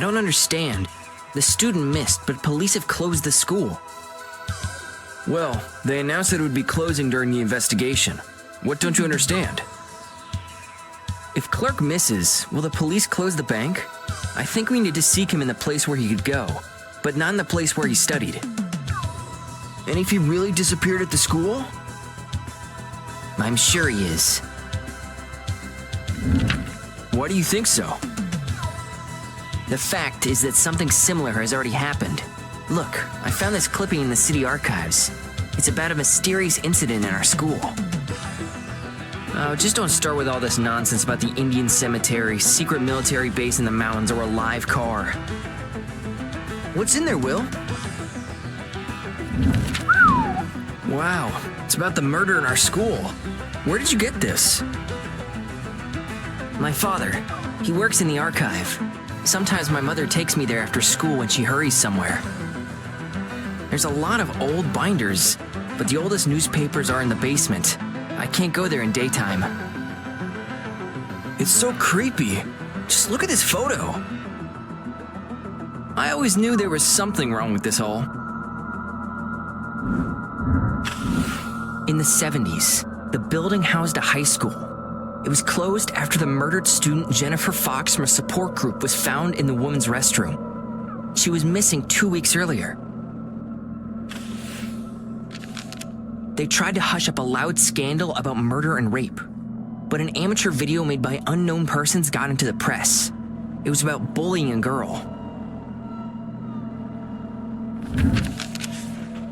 don't understand. The student missed, but police have closed the school. Well, they announced that it would be closing during the investigation. What don't you understand? If Clerk misses, will the police close the bank? I think we need to seek him in the place where he could go, but not in the place where he studied. And if he really disappeared at the school? I'm sure he is. Why do you think so? The fact is that something similar has already happened. Look, I found this clipping in the city archives. It's about a mysterious incident in our school. Oh, just don't start with all this nonsense about the Indian cemetery, secret military base in the mountains, or a live car. What's in there, Will? Wow, it's about the murder in our school. Where did you get this? My father, he works in the archive. Sometimes my mother takes me there after school when she hurries somewhere. There's a lot of old binders, but the oldest newspapers are in the basement. I can't go there in daytime. It's so creepy. Just look at this photo. I always knew there was something wrong with this hall. In the 70s, the building housed a high school. It was closed after the murdered student Jennifer Fox from a support group was found in the women's restroom. She was missing 2 weeks earlier. They tried to hush up a loud scandal about murder and rape, but an amateur video made by unknown persons got into the press. It was about bullying a girl.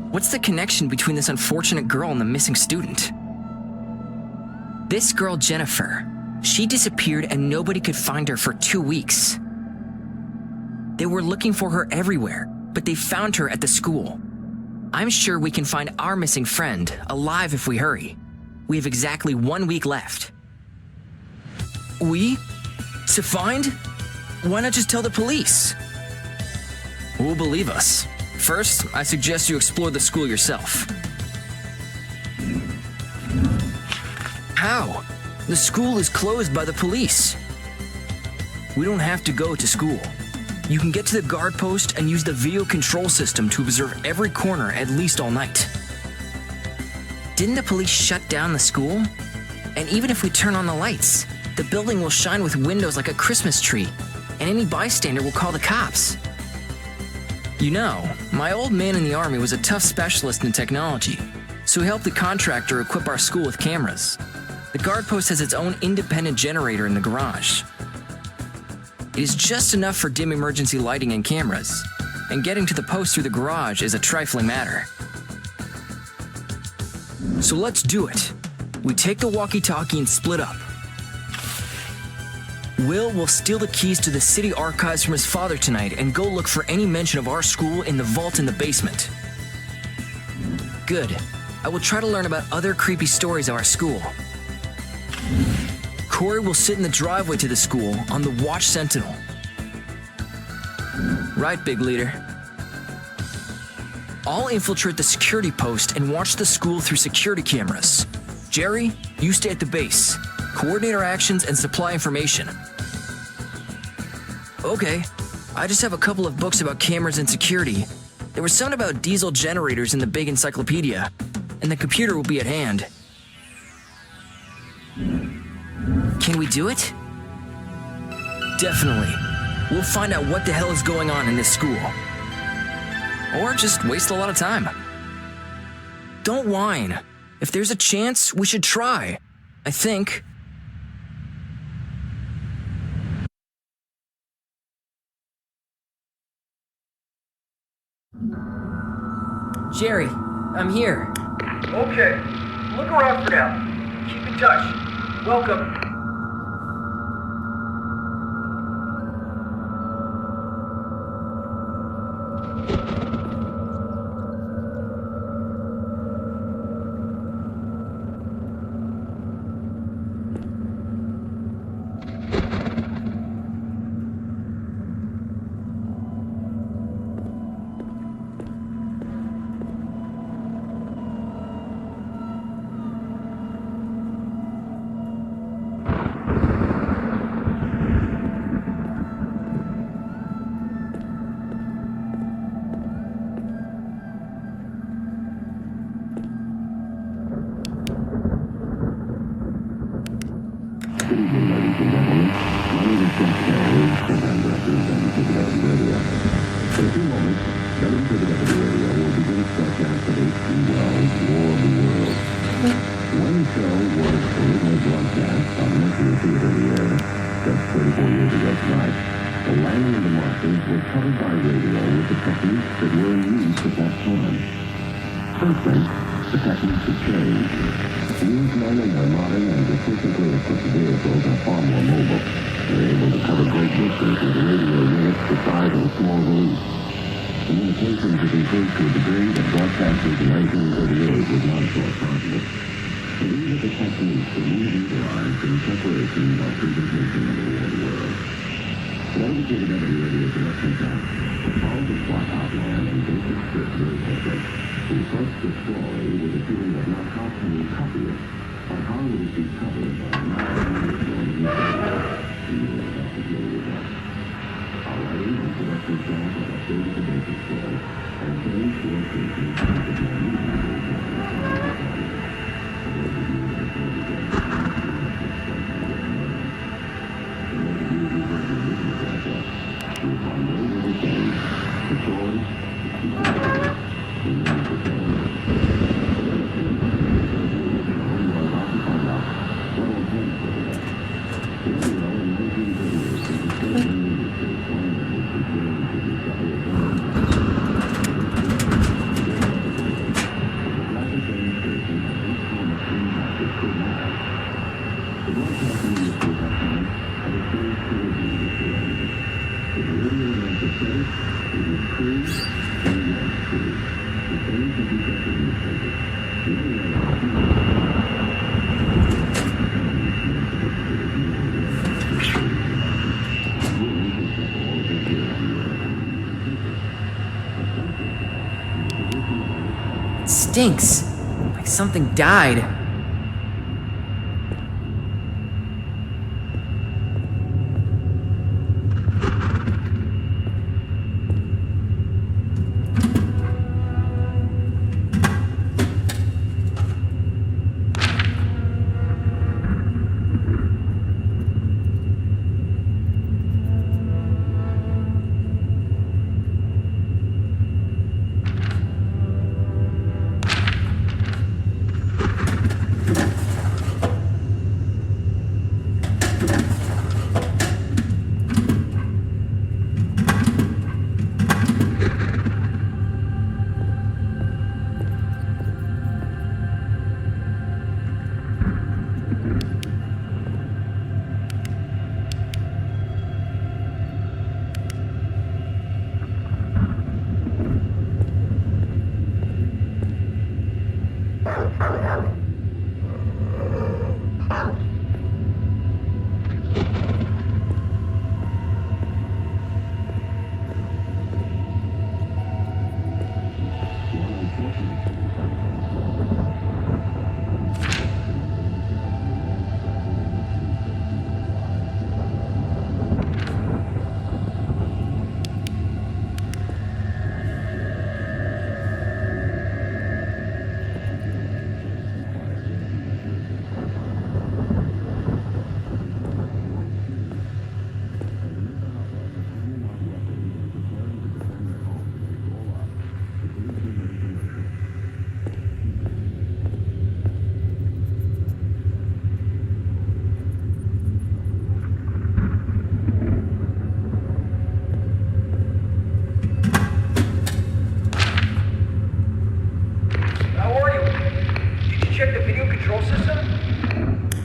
What's the connection between this unfortunate girl and the missing student? This girl, Jennifer, she disappeared and nobody could find her for 2 weeks. They were looking for her everywhere, but they found her at the school. I'm sure we can find our missing friend alive if we hurry. We have exactly 1 week left. We? To find? Why not just tell the police? Who will believe us? First, I suggest you explore the school yourself. How? The school is closed by the police. We don't have to go to school. You can get to the guard post and use the video control system to observe every corner at least all night. Didn't the police shut down the school? And even if we turn on the lights, the building will shine with windows like a Christmas tree, and any bystander will call the cops. You know, my old man in the army was a tough specialist in technology, so he helped the contractor equip our school with cameras. The guard post has its own independent generator in the garage. It is just enough for dim emergency lighting and cameras, and getting to the post through the garage is a trifling matter. So let's do it. We take the walkie-talkie and split up. Will steal the keys to the city archives from his father tonight and go look for any mention of our school in the vault in the basement. Good. I will try to learn about other creepy stories of our school. Corey will sit in the driveway to the school on the watch sentinel. Right, big leader. I'll infiltrate the security post and watch the school through security cameras. Jerry, you stay at the base. Coordinate our actions and supply information. Okay, I just have a couple of books about cameras and security. There was something about diesel generators in the big encyclopedia, and the computer will be at hand. Can we do it? Definitely. We'll find out what the hell is going on in this school. Or just waste a lot of time. Don't whine. If there's a chance, we should try. I think. Jerry, I'm here. Okay, look around for now. Keep in touch. Welcome. ladies and gentlemen. My name is Jack Carey, and I'm representing TIC-TAC Radio. In a few moments, WTIC Radio will begin its broadcast of H.G. Wells' War of the Worlds. When the show was originally broadcast on the Mercury Theater in the air, just 34 years ago tonight, the landing of the Martians was covered by radio with the techniques that were in use at that time. Since then, the techniques have changed. These men in their modern and efficiently equipped vehicles are far more mobile. They're able to cover great distances with radio units the size of a small valise. Communications have improved to a degree that broadcasters in 1938 was not thought possible. So these are the techniques that we utilize in preparation of our presentation of the War of the World. WTIC Radio production cast follows a plot outline and basic script very quickly. We approach the story with a feeling of not how can we copy it, but how will it be covered by our writing and production staff have updated the basic story and changed the location to make it more easy It stinks. Like something died.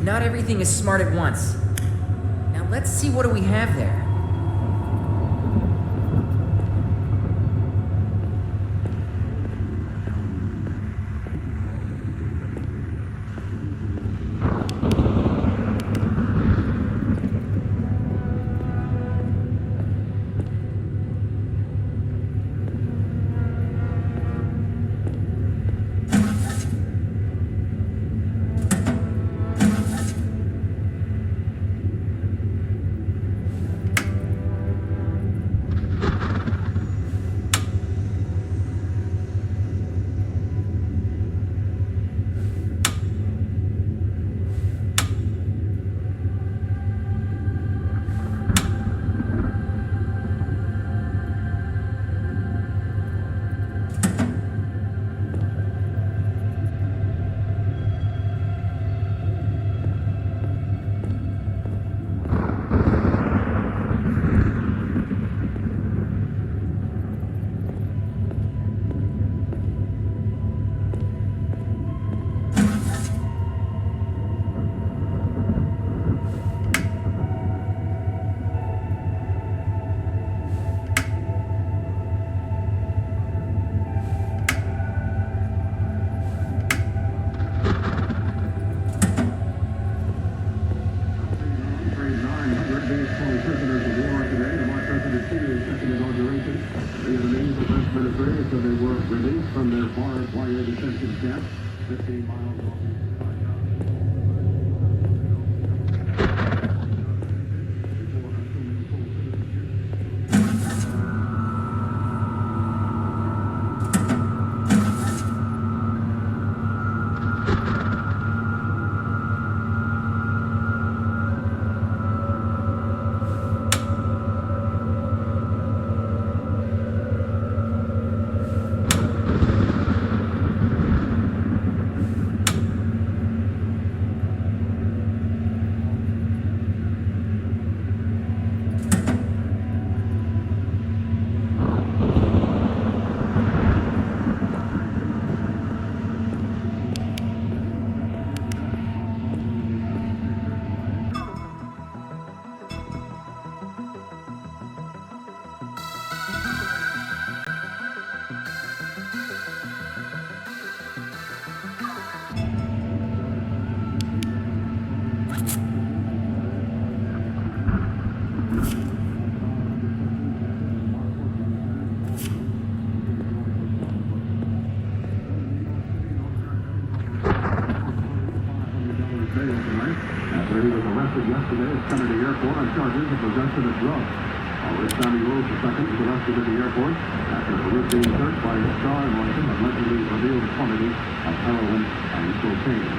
Not everything is smart at once. Now let's see what do we have there. biggest fallen prisoners of war today to mark President Kennedy's second inauguration. The enemy's defense administrators said they were released from their barbed wire detention camp 15 miles off. After he was arrested yesterday at Kennedy Airport on charges of possession of drugs. Always Sammy Rose II was arrested at the airport after a routine search by his car in London allegedly revealed a quantity of heroin and cocaine.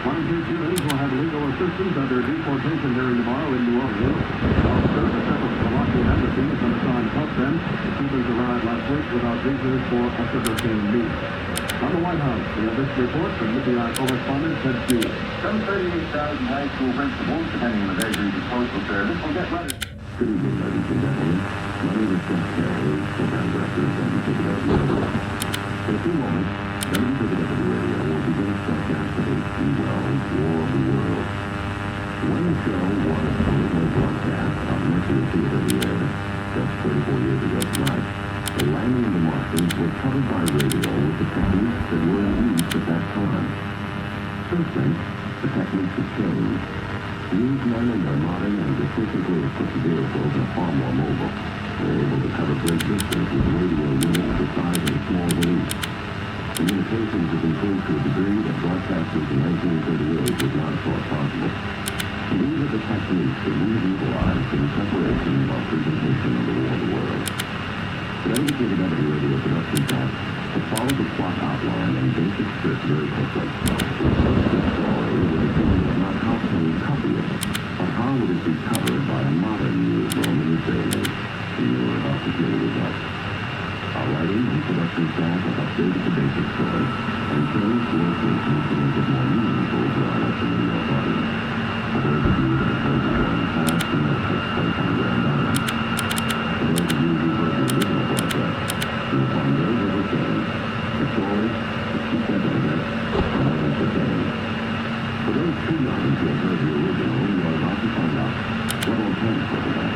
22 Cubans will have legal assistance at their deportation hearing tomorrow in New Orleans. Officers at several Slovakian embassies and assigned help them. The Cubans arrived last week without visas for a Sugar King meet. From the White House, we have this report from UPI correspondent Ted Hughes. Some 38,000 high school principals, depending on the vagaries of postal service, will get letters. Good evening, ladies and gentlemen. My name is Jeff Carey, program director of WTW Radio. In a few moments, WTW Radio will begin its broadcast of H.G. Wells' War of the Worlds. When the show was originally broadcast on Mercury Theater in the air just 34 years ago tonight, the landing of the Martians was covered by radio with the techniques that were in use at that time. Since then, the techniques have changed. These men and their modern and efficiently equipped vehicles are far more mobile. They're able to cover great distance with radio units the size of a small balloon. Communications have improved to a degree that broadcasters in 1938 did not have thought possible. These are the techniques that we've utilized in preparation of our presentation of the War of the Worlds. The WTW Radio production task to follow the plot outline and basic script very quickly. This story would have been not how can we copy it, but how would it be covered by a modern newsroom in this day and age, and you are about to hear the results. Our writing and production staff have updated the basic story and changed locations to make it more meaningful to our listening audience. For those of you that have heard the going past, you know it takes place on Grand Island. For those of you who heard the original broadcast, you will find very little change. The story, the key evidence, and others the same. For those too young to have heard the original, you are about to find out what will change for that.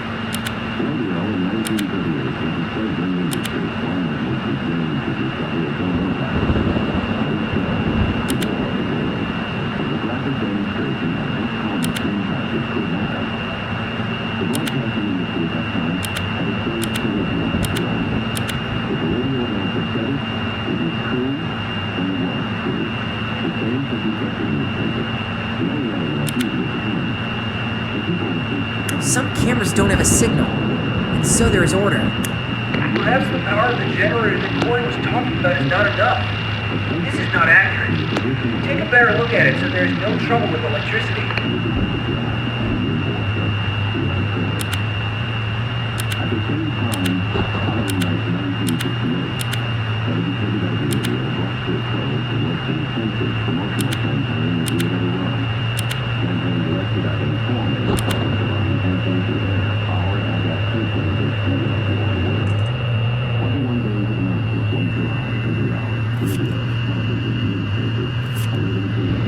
Radio in 1938 was a fledgling industry, one that was beginning to discover its own impact. This show, the War of the Worlds, was a graphic demonstration of how much impact it could have. The broadcasting industry at that time had a strange collision of surroundings. If the radio announcer said it, it was true, and it was true. The same could be said in newspapers. The only other was easy at the time. The people would think Some cameras don't have a signal, and so there is order. Perhaps the power of the generator that Coy was talking about is not enough. This is not accurate. Take a better look at it so there is no trouble with electricity. At the same time, following 1968, WTW Radio brought to a close the most intensive promotional campaign that we had ever run. Campaign directed at informing the public of our intention to air our adaptation of this video of the world. 21 days of announcements, 1 2 hours, every hour, radio, television, newspapers, a living through the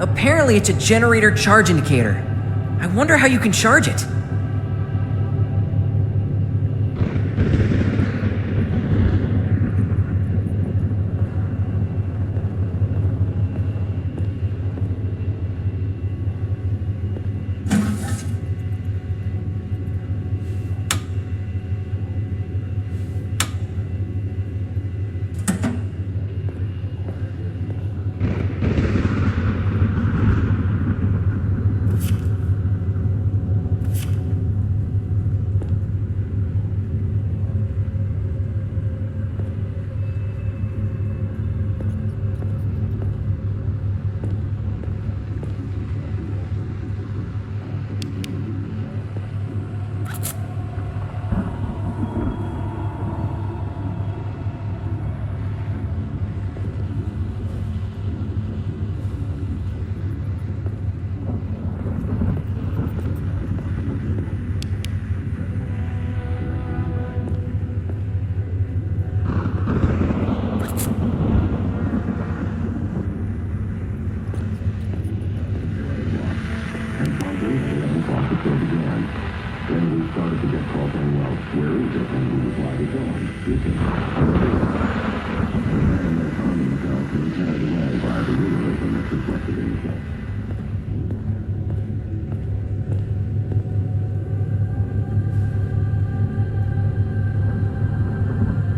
Apparently it's a generator charge indicator. I wonder how you can charge it.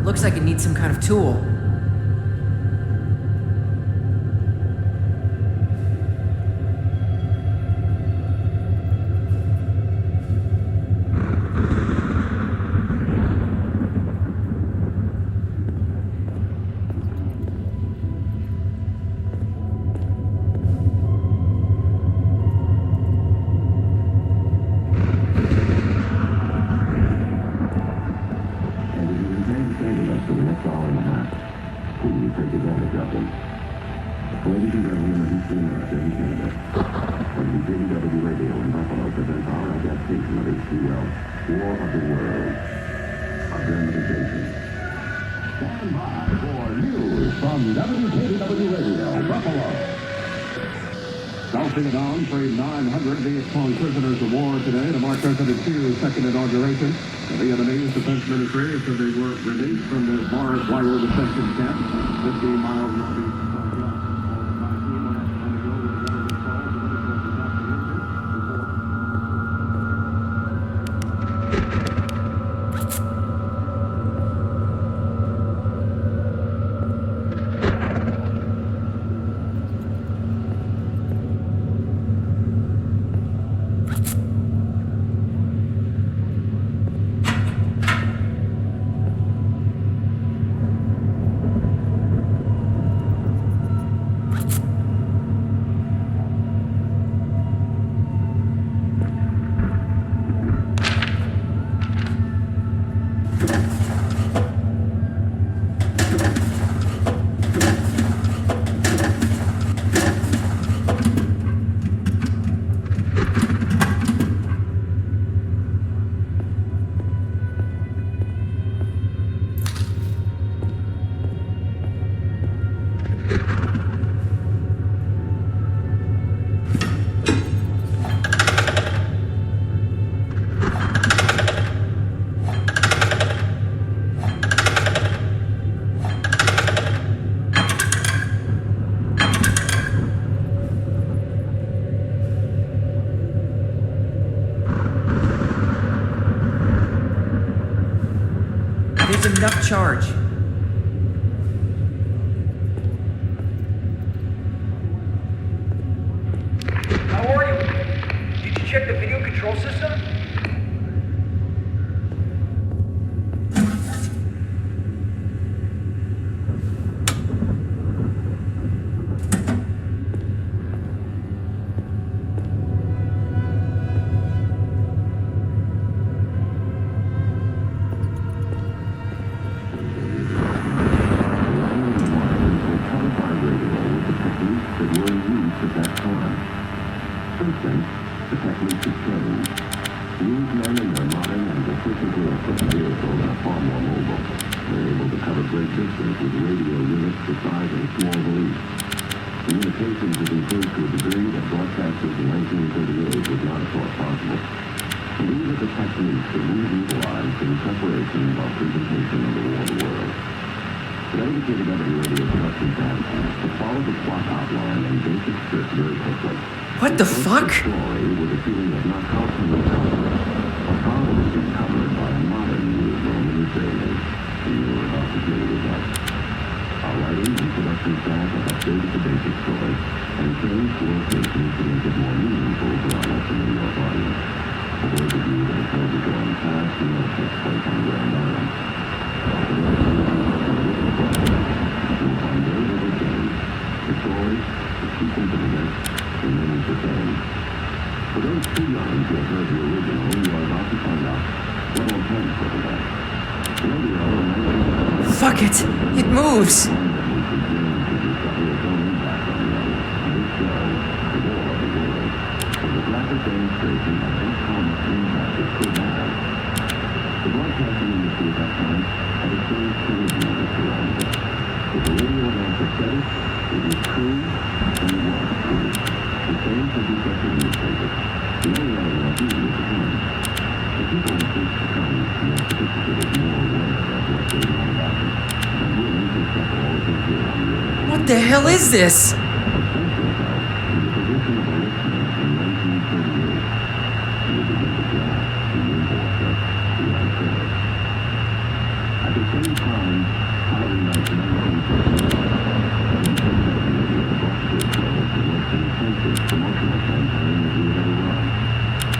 Looks like it needs some kind of tool. Ladies and gentlemen of Eastern America and Canada, from the JW Radio in Buffalo presents our adaptation of H.G.Wells' War of the Worlds, a dramatization. Stand by for news from WJW Radio, Buffalo. South Sudan freed 900 Vietcong prisoners of war today to mark President Thieu's second inauguration. The Vietnamese Defense Ministry said they were released from their barbed wire detention camp 15 miles northeast. There's enough charge. How are you? Did you check the video control system? Since then, the techniques have changed. These men and their modern and efficiently equipped vehicles are far more mobile. They're able to cover great distance with radio units the size of a small valise. Communications have improved to a degree that broadcasters in 1938 would not have thought possible. And these are the techniques that we utilized in preparation of our presentation of the War of the World. Today, the TIC-TAC radio production plan to follow the plot outline and basic script very quickly. What the fuck? The story with a feeling of not how to be covered, but how it is being covered by a modern newsroom in this day and age. And you are about to hear the results. Our writing and production staff have updated the basic story and changed the locations to make it more meaningful to our lesson in your audience. For those of you that have heard the going past, you know it takes place on Grand Island. For those of you who have heard the written broadcast, you will find very little change. The story, the sequence of events, remains the same. For those too young to have heard the original, you are about to find out what alternative for that. Radio and Fuck it! It moves! demonstration of how much impact it could have. The broadcasting industry at that time had experienced collision of its surroundings. If the radio announcer said it, it was true, and it was true. The same could be said for newspapers. The only other was easy at the time. The people in first becoming more sophisticated, more aware of what's going on about them, and willing to accept all that they hear on the air. What the hell is this? At the same time, Halloween night in 1938, the intensive promotional campaign that we had ever run.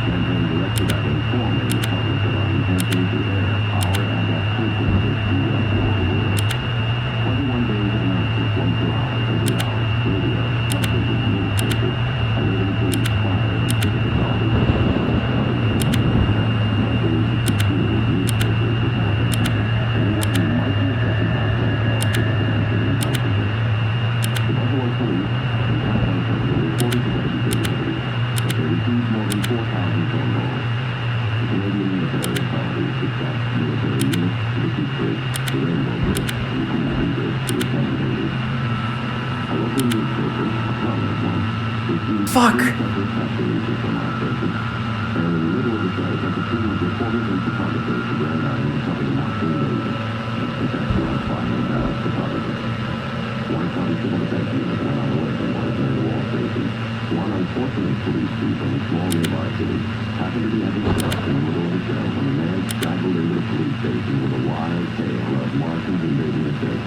Campaign directed at informing the public of our intention to air our adaptation of this view of the world. 21 days of announcements, 1 2 hours, every hour, radio, television, newspapers, alerting police, fire, and civil authorities. Fuck! One unfortunate police chief in a small nearby city happened to be having sex in the middle of the show when a man straggled into the police station with a wild tale of Martians invading the city.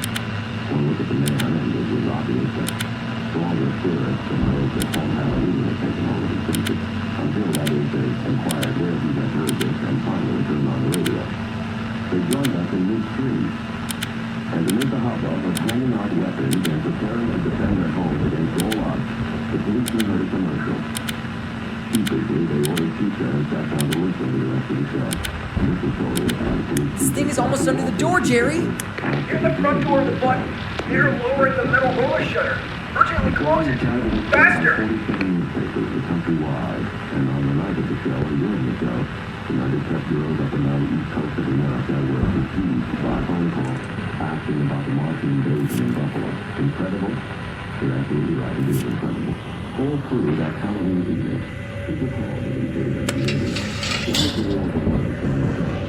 One look at the man and it was obvious that stronger spirits than those that Tom Halloween had taken over the city. Until that is, they inquired where he had heard this and finally turned on the radio. They joined us in midstream. And amid the hubbub of handing out weapons and preparing to defend their homes against all odds, the policeman heard a commercial. Sheepishly, they ordered pizza and sat down to listen to the rest of the show. This was told by the police chief. This thing is almost under the door, Jerry! Near the front door of the button. Near lowering the metal roller shutter. Urgently close it. Faster! 47 newspapers countrywide, and on the night of the show and during the show, the United Press bureaus up and down the east coast of America were besieged by phone calls asking about the Martian invasion in Buffalo. Incredible? You're absolutely right, it is incredible. All through that Halloween evening, people called and invaded the area. Why is the world of life going on?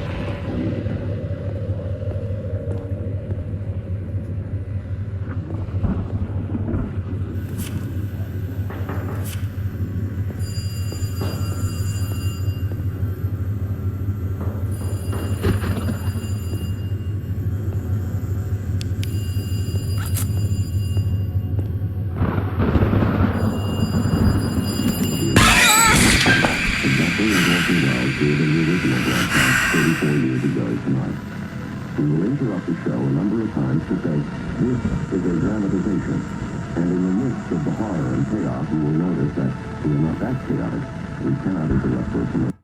We will interrupt the show a number of times to say, this is a dramatization. And in the midst of the horror and chaos, you will notice that we are not that chaotic. We cannot interrupt for a